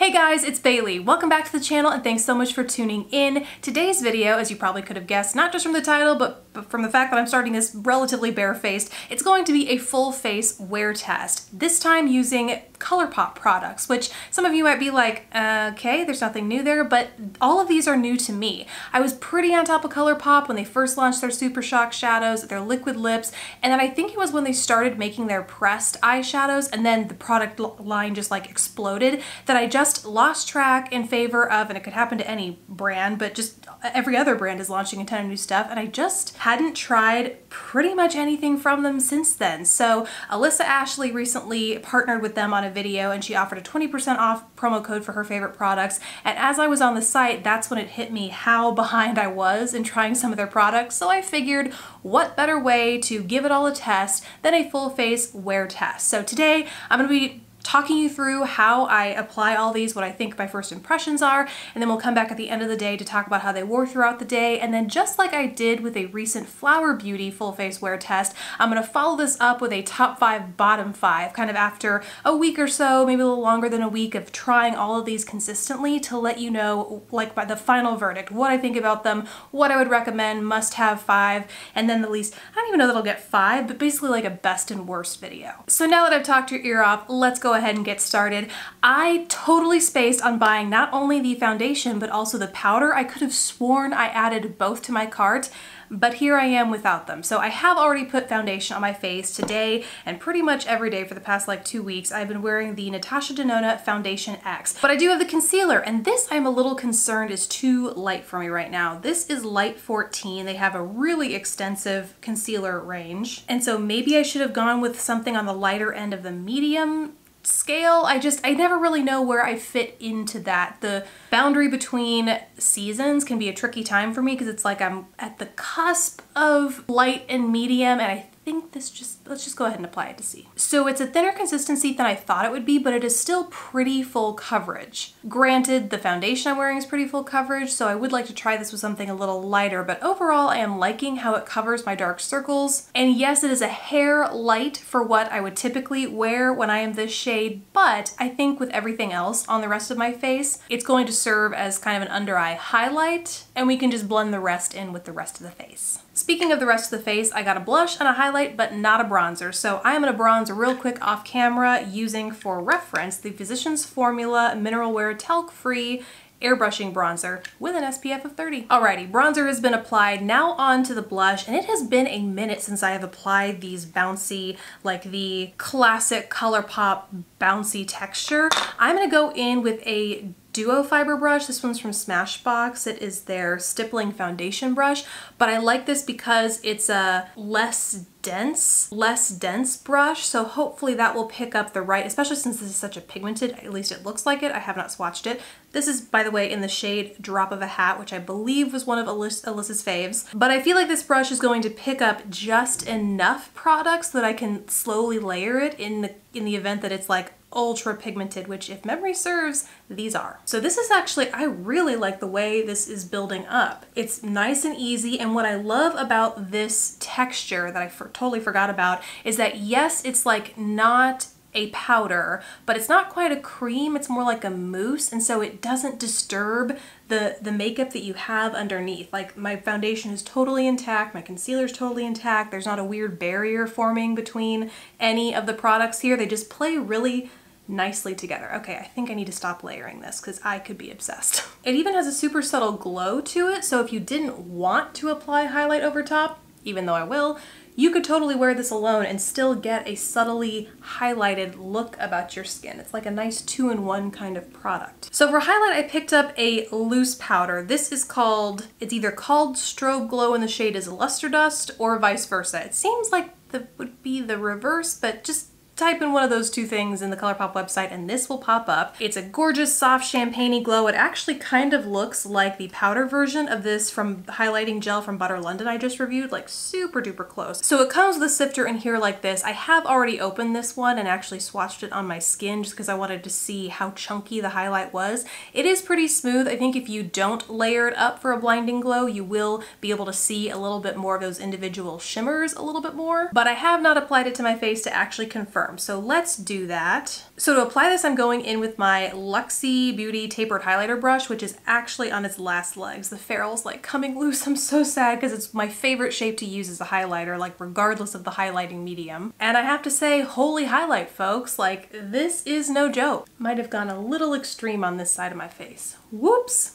Hey guys, it's Bailey. Welcome back to the channel and thanks so much for tuning in. Today's video, as you probably could have guessed, not just from the title, but from the fact that I'm starting this relatively barefaced, it's going to be a full face wear test. This time using Colourpop products, which some of you might be like, okay, there's nothing new there, but all of these are new to me. I was pretty on top of Colourpop when they first launched their Super Shock shadows, their liquid lips, and then I think it was when they started making their pressed eyeshadows and then the product line just like exploded that I just lost track in favor of, and it could happen to any brand, but just every other brand is launching a ton of new stuff, and I just hadn't tried pretty much anything from them since then. So Alyssa Ashley recently partnered with them on a video and she offered a 20% off promo code for her favorite products, and as I was on the site, that's when it hit me how behind I was in trying some of their products. So I figured, what better way to give it all a test than a full face wear test. So today I'm going to be talking you through how I apply all these, what I think my first impressions are, and then we'll come back at the end of the day to talk about how they wore throughout the day. And then just like I did with a recent Flower Beauty full face wear test, I'm going to follow this up with a top 5, bottom 5, kind of after a week or so, maybe a little longer than a week of trying all of these consistently to let you know, like by the final verdict, what I think about them, what I would recommend, must have 5, and then the least, I don't even know that I'll get 5, but basically like a best and worst video. So now that I've talked your ear off, let's go ahead and get started. I totally spaced on buying not only the foundation but also the powder. I could have sworn I added both to my cart, but here I am without them. So I have already put foundation on my face today and pretty much every day for the past like 2 weeks. I've been wearing the Natasha Denona Foundation X, but I do have the concealer, and this I'm a little concerned is too light for me right now. This is light 14. They have a really extensive concealer range, and so maybe I should have gone with something on the lighter end of the medium scale. I never really know where I fit into that. The boundary between seasons can be a tricky time for me because it's like I'm at the cusp of light and medium, and I think let's just go ahead and apply it to see. So it's a thinner consistency than I thought it would be, but it is still pretty full coverage. Granted, the foundation I'm wearing is pretty full coverage, so I would like to try this with something a little lighter, but overall I am liking how it covers my dark circles. And yes, it is a hair light for what I would typically wear when I am this shade, but I think with everything else on the rest of my face, it's going to serve as kind of an under eye highlight, and we can just blend the rest in with the rest of the face. Speaking of the rest of the face, I got a blush and a highlight, but not a bronzer. So I'm gonna bronze real quick off camera using, for reference, the Physicians Formula Mineral Wear Talc-Free airbrushing bronzer with an SPF of 30. Alrighty, bronzer has been applied. Now on to the blush, and it has been a minute since I have applied these bouncy, like the classic Colourpop bouncy texture. I'm gonna go in with a duo fiber brush. This one's from Smashbox. It is their stippling foundation brush, but I like this because it's a less dense brush, so hopefully that will pick up the right, especially since this is such a pigmented, at least it looks like it. I have not swatched it. This is, by the way, in the shade Drop of a Hat, which I believe was one of Alyssa's faves, but I feel like this brush is going to pick up just enough product so that I can slowly layer it in the event that it's like ultra pigmented, which if memory serves, these are. So this is actually, I really like the way this is building up. It's nice and easy, and what I love about this texture that I totally forgot about is that yes, it's like not a powder, but it's not quite a cream, it's more like a mousse, and so it doesn't disturb the makeup that you have underneath. Like my foundation is totally intact, my concealer is totally intact, there's not a weird barrier forming between any of the products here. They just play really nicely together. Okay, I think I need to stop layering this because I could be obsessed. It even has a super subtle glow to it, so if you didn't want to apply highlight over top, even though I will, you could totally wear this alone and still get a subtly highlighted look about your skin. It's like a nice 2-in-1 kind of product. So for highlight, I picked up a loose powder. This is called, it's either called Strobe Glow and the shade is Luster Dust, or vice versa. It seems like that would be the reverse, but just type in one of those two things in the Colourpop website and this will pop up. It's a gorgeous soft champagne-y glow. It actually kind of looks like the powder version of this from the highlighting gel from Butter London I just reviewed, like super duper close. So it comes with a sifter in here like this. I have already opened this one and actually swatched it on my skin just because I wanted to see how chunky the highlight was. It is pretty smooth. I think if you don't layer it up for a blinding glow, you will be able to see a little bit more of those individual shimmers a little bit more, but I have not applied it to my face to actually confirm. firm. So let's do that. So to apply this, I'm going in with my Luxie Beauty tapered highlighter brush, which is actually on its last legs. The ferrule's like coming loose. I'm so sad because it's my favorite shape to use as a highlighter, like regardless of the highlighting medium. And I have to say, holy highlight, folks. Like, this is no joke. Might have gone a little extreme on this side of my face. Whoops.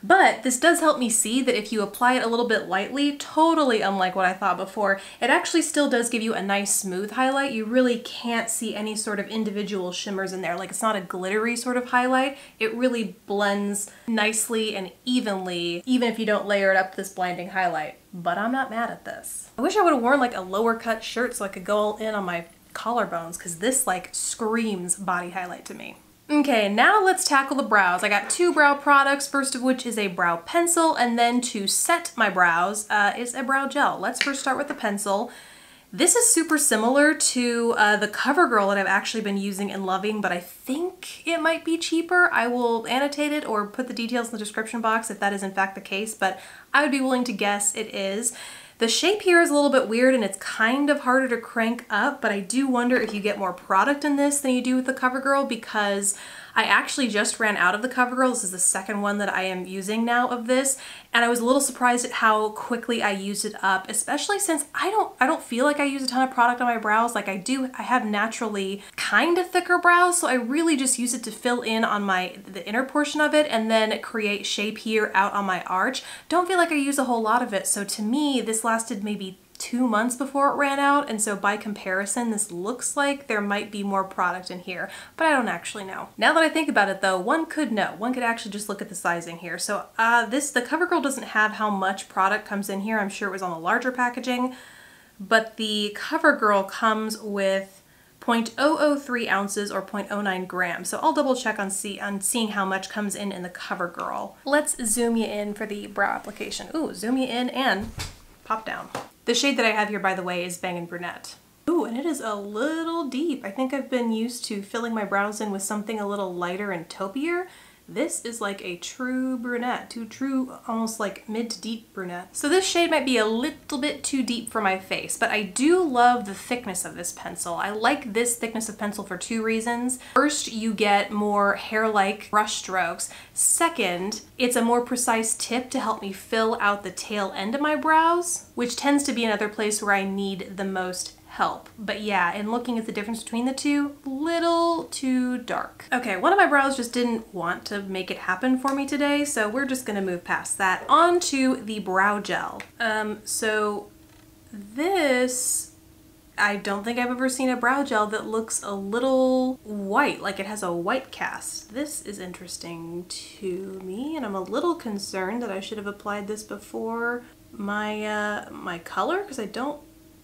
But this does help me see that if you apply it a little bit lightly, totally unlike what I thought before, it actually still does give you a nice smooth highlight. You really can't see any sort of individual shimmers in there. Like, it's not a glittery sort of highlight. It really blends nicely and evenly, even if you don't layer it up this blinding highlight. But I'm not mad at this. I wish I would have worn like a lower cut shirt so I could go all in on my collarbones, because this like screams body highlight to me. Okay, now let's tackle the brows. I got two brow products, first of which is a brow pencil, and then to set my brows is a brow gel. Let's first start with the pencil. This is super similar to the CoverGirl that I've actually been using and loving, but I think it might be cheaper. I will annotate it or put the details in the description box if that is in fact the case, but I would be willing to guess it is. The shape here is a little bit weird and it's kind of harder to crank up, but I do wonder if you get more product in this than you do with the CoverGirl, because I actually just ran out of the CoverGirl. This is the second one that I am using now of this, and I was a little surprised at how quickly I used it up, especially since I don't feel like I use a ton of product on my brows. Like I have naturally kind of thicker brows, so I really just use it to fill in on the inner portion of it and then create shape here out on my arch. Don't feel like I use a whole lot of it, so to me this lasted maybe 2 months before it ran out, and so by comparison this looks like there might be more product in here, but I don't actually know. Now that I think about it though, one could know. One could actually just look at the sizing here. So the CoverGirl doesn't have how much product comes in here. I'm sure it was on the larger packaging, but the CoverGirl comes with 0.003 ounces or 0.09 grams. So I'll double check on seeing how much comes in the CoverGirl. Let's zoom you in for the brow application. Ooh, zoom you in and pop down. The shade that I have here, by the way, is Bangin' Brunette. Ooh, and it is a little deep. I think I've been used to filling my brows in with something a little lighter and taupier. This is like a true brunette, true, almost like mid to deep brunette. So this shade might be a little bit too deep for my face, but I do love the thickness of this pencil. I like this thickness of pencil for 2 reasons. First, you get more hair-like brush strokes. Second, it's a more precise tip to help me fill out the tail end of my brows, which tends to be another place where I need the most help. But yeah, in looking at the difference between the two, little too dark. Okay, one of my brows just didn't want to make it happen for me today, so we're just gonna move past that. On to the brow gel. So this, I don't think I've ever seen a brow gel that looks a little white, like it has a white cast. This is interesting to me, and I'm a little concerned that I should have applied this before my my color, because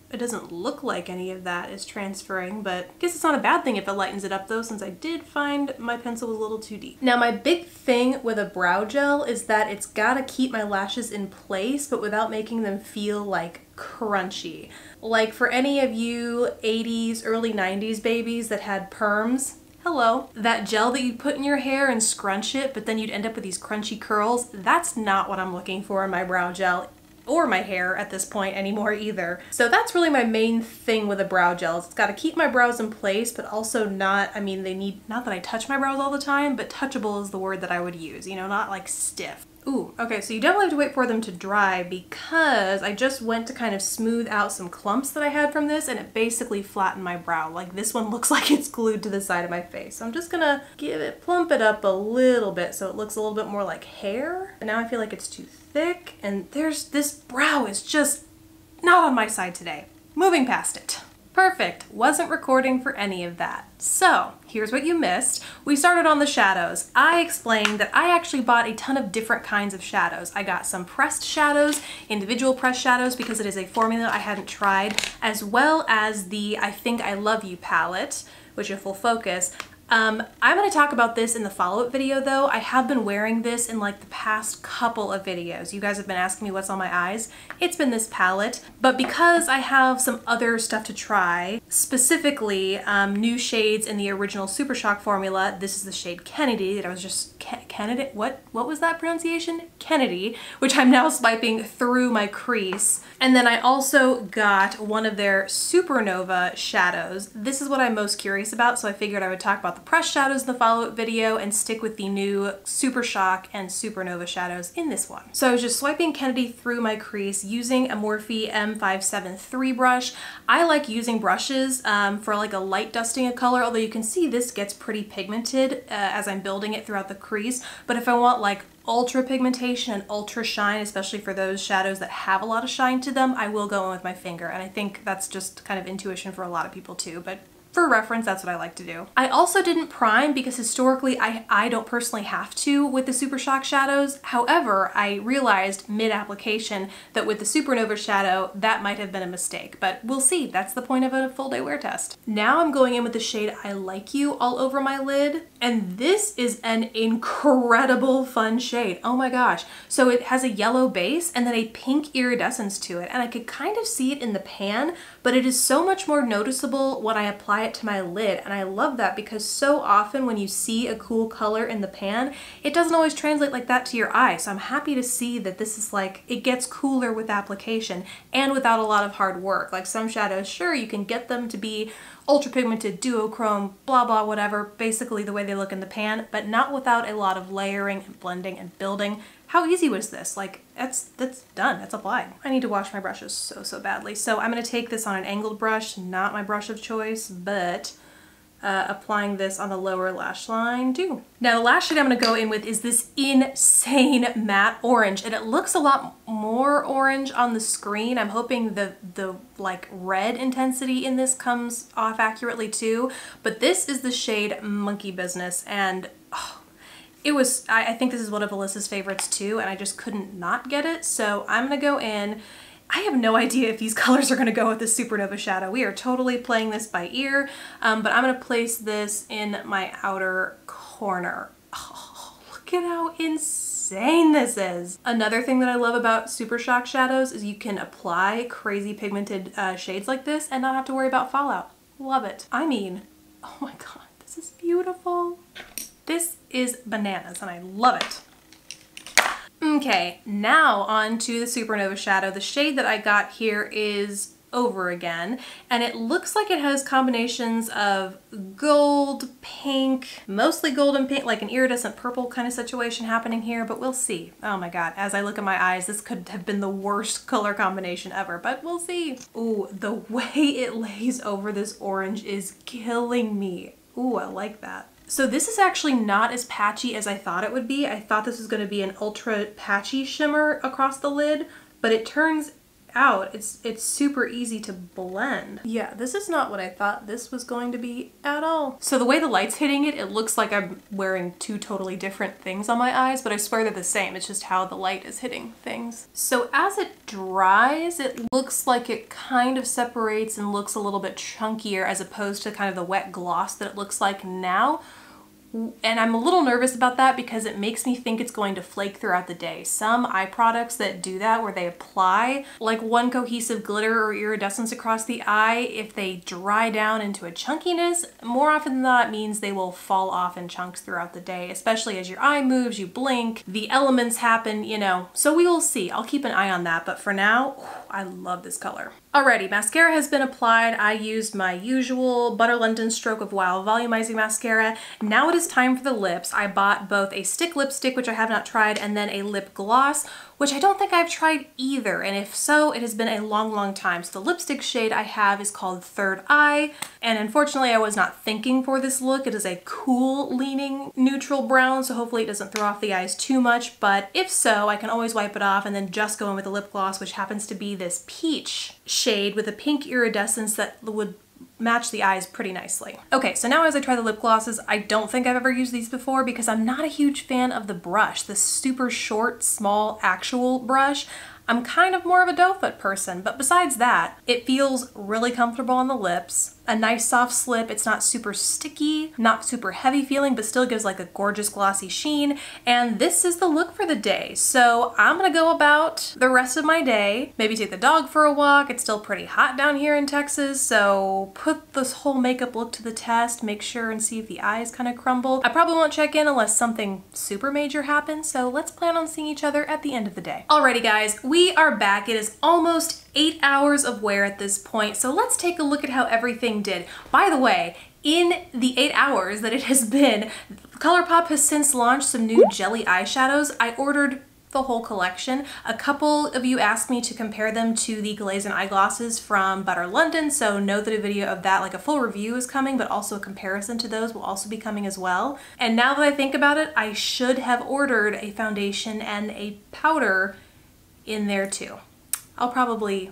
it doesn't look like any of that is transferring, but I guess it's not a bad thing if it lightens it up though, since I did find my pencil was a little too deep. Now my big thing with a brow gel is that it's gotta keep my lashes in place, but without making them feel like crunchy. Like for any of you 80s, early 90s babies that had perms, hello. That gel that you'd put in your hair and scrunch it, but then you'd end up with these crunchy curls, that's not what I'm looking for in my brow gel, or my hair at this point anymore either. So that's really my main thing with a brow gel. It's got to keep my brows in place, but also not, I mean, they need, not that I touch my brows all the time, but touchable is the word that I would use, you know, not like stiff. Ooh, okay, so you definitely have to wait for them to dry, because I just went to kind of smooth out some clumps that I had from this, and it basically flattened my brow. Like this one looks like it's glued to the side of my face. So I'm just gonna plump it up a little bit so it looks a little bit more like hair. And now I feel like it's too thick, and this brow is just not on my side today. Moving past it. Perfect, wasn't recording for any of that. So here's what you missed. We started on the shadows. I explained that I actually bought a ton of different kinds of shadows. I got some pressed shadows, individual pressed shadows, because it is a formula I hadn't tried, as well as the I Think I Love You palette, which if we'll focus, I'm going to talk about this in the follow-up video though. I have been wearing this in like the past couple of videos. You guys have been asking me what's on my eyes. It's been this palette, but because I have some other stuff to try, specifically new shades in the original Super Shock formula, this is the shade Kennedy that I was just, Kennedy, what was that pronunciation? Kennedy, which I'm now swiping through my crease. And then I also got one of their Supernova shadows. This is what I'm most curious about, so I figured I would talk about the pressed shadows in the follow-up video and stick with the new Super Shock and Supernova shadows in this one. So I was just swiping Kennedy through my crease using a Morphe M573 brush. I like using brushes for like a light dusting of color, although you can see this gets pretty pigmented as I'm building it throughout the crease. But if I want like ultra pigmentation and ultra shine, especially for those shadows that have a lot of shine to them, I will go in with my finger. And I think that's just kind of intuition for a lot of people too, but for reference, that's what I like to do. I also didn't prime because historically I don't personally have to with the Super Shock shadows. However, I realized mid-application that with the Supernova shadow, that might have been a mistake, but we'll see. That's the point of a full day wear test. Now I'm going in with the shade I Like You all over my lid, and this is an incredible fun shade. Oh my gosh. So it has a yellow base and then a pink iridescence to it, and I could kind of see it in the pan, but it is so much more noticeable when I apply it to my lid, and I love that because so often when you see a cool color in the pan, it doesn't always translate like that to your eye. So I'm happy to see that this is like, it gets cooler with application and without a lot of hard work. Like some shadows, sure, you can get them to be ultra pigmented, duochrome, blah blah whatever, basically the way they look in the pan, but not without a lot of layering and blending and building. How easy was this? Like, that's done, that's applied. I need to wash my brushes so badly. So I'm gonna take this on an angled brush, not my brush of choice, but applying this on the lower lash line too. Now the last shade I'm gonna go in with is this insane matte orange, and it looks a lot more orange on the screen. I'm hoping the like red intensity in this comes off accurately too, but this is the shade Monkey Business, and oh, it was, I think this is one of Alyssa's favorites too, and I just couldn't not get it. So I'm gonna go in. I have no idea if these colors are gonna go with the Supernova shadow. We are totally playing this by ear, but I'm gonna place this in my outer corner. Oh, look at how insane this is. Another thing that I love about Super Shock shadows is you can apply crazy pigmented shades like this and not have to worry about fallout. Love it. I mean, oh my God, this is beautiful. This is bananas and I love it. Okay, now on to the Supernova shadow. The shade that I got here is Over Again, and it looks like it has combinations of gold, pink, mostly gold and pink, like an iridescent purple kind of situation happening here, but we'll see. Oh my God, as I look at my eyes, this could have been the worst color combination ever, but we'll see. Ooh, the way it lays over this orange is killing me. Ooh, I like that. So this is actually not as patchy as I thought it would be. I thought this was going to be an ultra patchy shimmer across the lid, but it turns out it's super easy to blend. Yeah, this is not what I thought this was going to be at all. So the way the light's hitting it, it looks like I'm wearing two totally different things on my eyes, but I swear they're the same. It's just how the light is hitting things. So as it dries, it looks like it kind of separates and looks a little bit chunkier as opposed to kind of the wet gloss that it looks like now. And I'm a little nervous about that because it makes me think it's going to flake throughout the day. Some eye products that do that, where they apply like one cohesive glitter or iridescence across the eye, if they dry down into a chunkiness, more often than not, it means they will fall off in chunks throughout the day, especially as your eye moves, you blink, the elements happen, you know. So we will see. I'll keep an eye on that, but for now, I love this color. Alrighty, mascara has been applied. I used my usual Butter London Stroke of Wow volumizing mascara. Now it is time for the lips. I bought both a stick lipstick, which I have not tried, and then a lip gloss, which I don't think I've tried either, and if so, it has been a long time. So the lipstick shade I have is called Third Eye, and unfortunately I was not thinking for this look. It is a cool leaning neutral brown, so hopefully it doesn't throw off the eyes too much, but if so, I can always wipe it off and then just go in with the lip gloss, which happens to be this peach shade with a pink iridescence that would match the eyes pretty nicely. Okay, so now as I try the lip glosses, I don't think I've ever used these before because I'm not a huge fan of the brush, the super short, small, actual brush. I'm kind of more of a doe foot person, but besides that, it feels really comfortable on the lips. a nice soft slip. It's not super sticky, not super heavy feeling, but still gives like a gorgeous glossy sheen. And this is the look for the day. So I'm gonna go about the rest of my day, maybe take the dog for a walk. It's still pretty hot down here in Texas, so put this whole makeup look to the test, make sure and see if the eyes kind of crumble. I probably won't check in unless something super major happens, so let's plan on seeing each other at the end of the day. Alrighty guys, we are back. It is almost 8 hours of wear at this point, so let's take a look at how everything did. By the way, in the 8 hours that it has been, Colourpop has since launched some new jelly eyeshadows. I ordered the whole collection. A couple of you asked me to compare them to the glaze and eyeglosses from Butter London, so know that a video of that, like a full review, is coming, but also a comparison to those will also be coming as well. And now that I think about it, I should have ordered a foundation and a powder in there too. I'll probably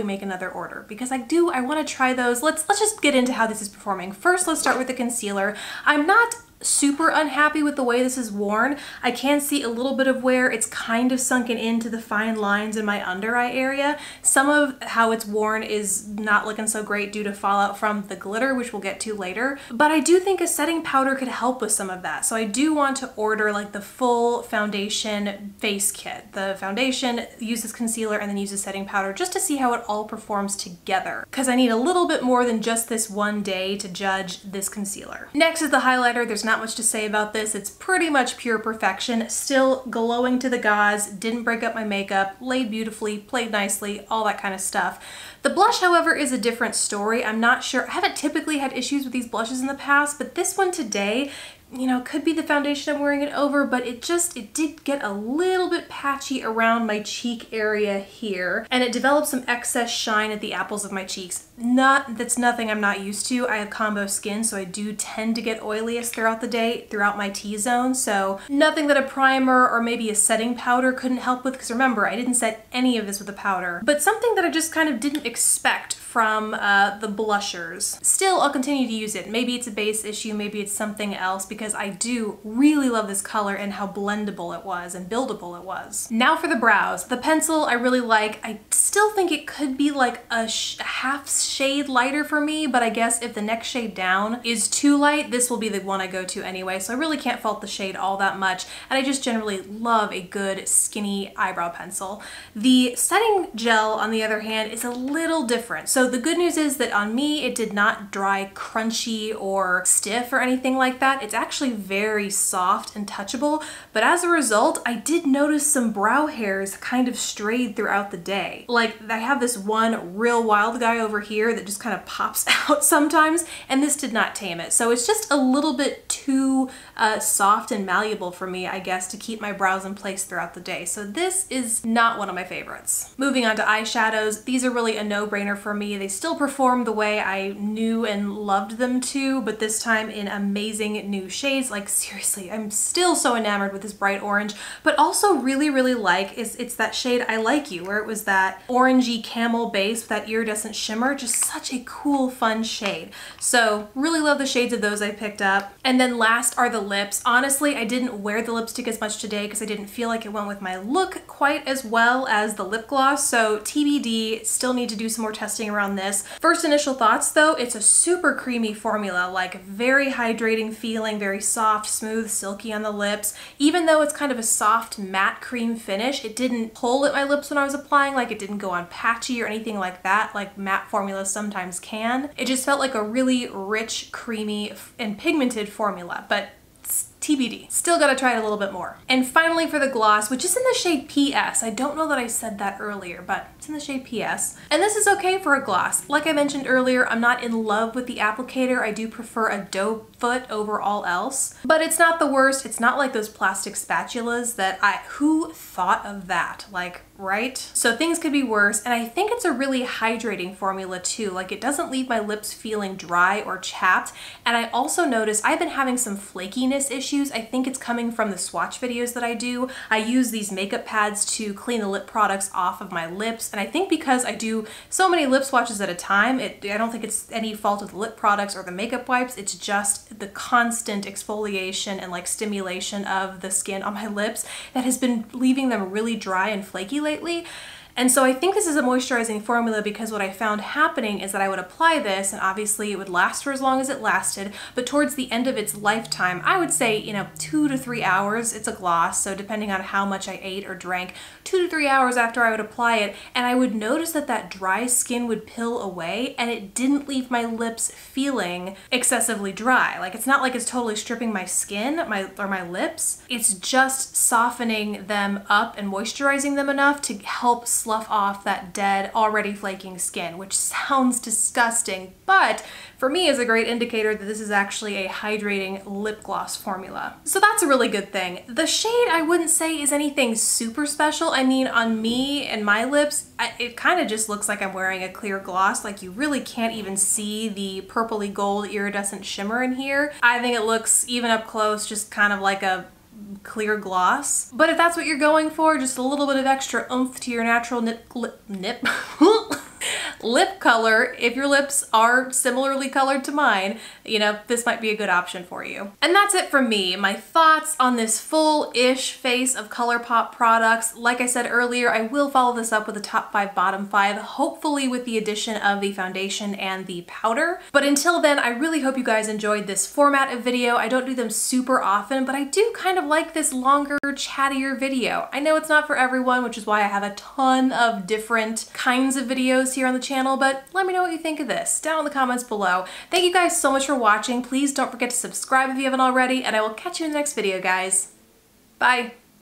make another order because I want to try those. Let's just get into how this is performing. First, let's start with the concealer. I'm not super unhappy with the way this is worn. I can see a little bit of wear. It's kind of sunken into the fine lines in my under eye area. Some of how it's worn is not looking so great due to fallout from the glitter, which we'll get to later. But I do think a setting powder could help with some of that. So I do want to order like the full foundation face kit. The foundation uses concealer and then uses setting powder just to see how it all performs together. Because I need a little bit more than just this one day to judge this concealer. Next is the highlighter. There's not much to say about this. It's pretty much pure perfection. Still glowing to the gauze, didn't break up my makeup, laid beautifully, played nicely, all that kind of stuff. The blush, however, is a different story. I'm not sure. I haven't typically had issues with these blushes in the past, but this one today, you know, could be the foundation I'm wearing it over, but it did get a little bit patchy around my cheek area here, and it developed some excess shine at the apples of my cheeks. That's nothing I'm not used to. I have combo skin, so I do tend to get oiliest throughout the day, throughout my T-zone, so nothing that a primer or maybe a setting powder couldn't help with, because remember, I didn't set any of this with a powder, but something that I just kind of didn't expect from the blushers. Still, I'll continue to use it. Maybe it's a base issue, maybe it's something else, because I do really love this color and how blendable it was and buildable it was. Now for the brows. The pencil I really like. I still think it could be like a half shade lighter for me, but I guess if the next shade down is too light, this will be the one I go to anyway, so I really can't fault the shade all that much, and I just generally love a good skinny eyebrow pencil. The setting gel, on the other hand, is a little different. So the good news is that on me, it did not dry crunchy or stiff or anything like that. It's actually very soft and touchable, but as a result, I did notice some brow hairs kind of strayed throughout the day. Like, I have this one real wild guy over here that just kind of pops out sometimes, and this did not tame it. So it's just a little bit too soft and malleable for me, I guess, to keep my brows in place throughout the day. So this is not one of my favorites. Moving on to eyeshadows, these are really a no-brainer for me. They still perform the way I knew and loved them to, but this time in amazing new shades. Like, seriously, I'm still so enamored with this bright orange, but also really, really like it's that shade I Like You, where it was that orangey camel base with that iridescent shimmer. Just such a cool, fun shade. So really love the shades of those I picked up. And then last are the lips. Honestly, I didn't wear the lipstick as much today because I didn't feel like it went with my look quite as well as the lip gloss, so TBD, still need to do some more testing around this. First initial thoughts though, it's a super creamy formula, like very hydrating feeling, very soft, smooth, silky on the lips. Even though it's kind of a soft matte cream finish, it didn't pull at my lips when I was applying, like it didn't go on patchy or anything like that, like matte formulas sometimes can. It just felt like a really rich, creamy, and pigmented formula, but TBD. Still gotta try it a little bit more. And finally for the gloss, which is in the shade PS. I don't know that I said that earlier, but it's in the shade PS. And this is okay for a gloss. Like I mentioned earlier, I'm not in love with the applicator. I do prefer a doe foot over all else, but it's not the worst. It's not like those plastic spatulas that who thought of that? Like, right? So things could be worse, and I think it's a really hydrating formula too. Like, it doesn't leave my lips feeling dry or chapped, and I also noticed I've been having some flakiness issues. I think it's coming from the swatch videos that I do. I use these makeup pads to clean the lip products off of my lips, and I think because I do so many lip swatches at a time, I don't think it's any fault of the lip products or the makeup wipes. It's just the constant exfoliation and like stimulation of the skin on my lips that has been leaving them really dry and flaky lately. And so I think this is a moisturizing formula because what I found happening is that I would apply this, and obviously it would last for as long as it lasted, but towards the end of its lifetime, I would say, 2 to 3 hours, it's a gloss, so depending on how much I ate or drank, 2 to 3 hours after I would apply it, and I would notice that that dry skin would peel away, and it didn't leave my lips feeling excessively dry. Like, it's not like it's totally stripping my skin or my lips. It's just softening them up and moisturizing them enough to help slough off that dead, already flaking skin, which sounds disgusting, but for me is a great indicator that this is actually a hydrating lip gloss formula. So that's a really good thing. The shade I wouldn't say is anything super special. I mean, on me and my lips, it kind of just looks like I'm wearing a clear gloss. Like, you really can't even see the purpley gold iridescent shimmer in here. I think it looks, even up close, just kind of like a clear gloss. But if that's what you're going for, just a little bit of extra oomph to your natural lip color, if your lips are similarly colored to mine, this might be a good option for you. And that's it from me. My thoughts on this full-ish face of Colourpop products. Like I said earlier, I will follow this up with a top 5, bottom 5, hopefully with the addition of the foundation and the powder. But until then, I really hope you guys enjoyed this format of video. I don't do them super often, but I do kind of like this longer, chattier video. I know it's not for everyone, which is why I have a ton of different kinds of videos here on the channel, but let me know what you think of this down in the comments below. Thank you guys so much for watching. Please don't forget to subscribe if you haven't already, and I will catch you in the next video, guys. Bye.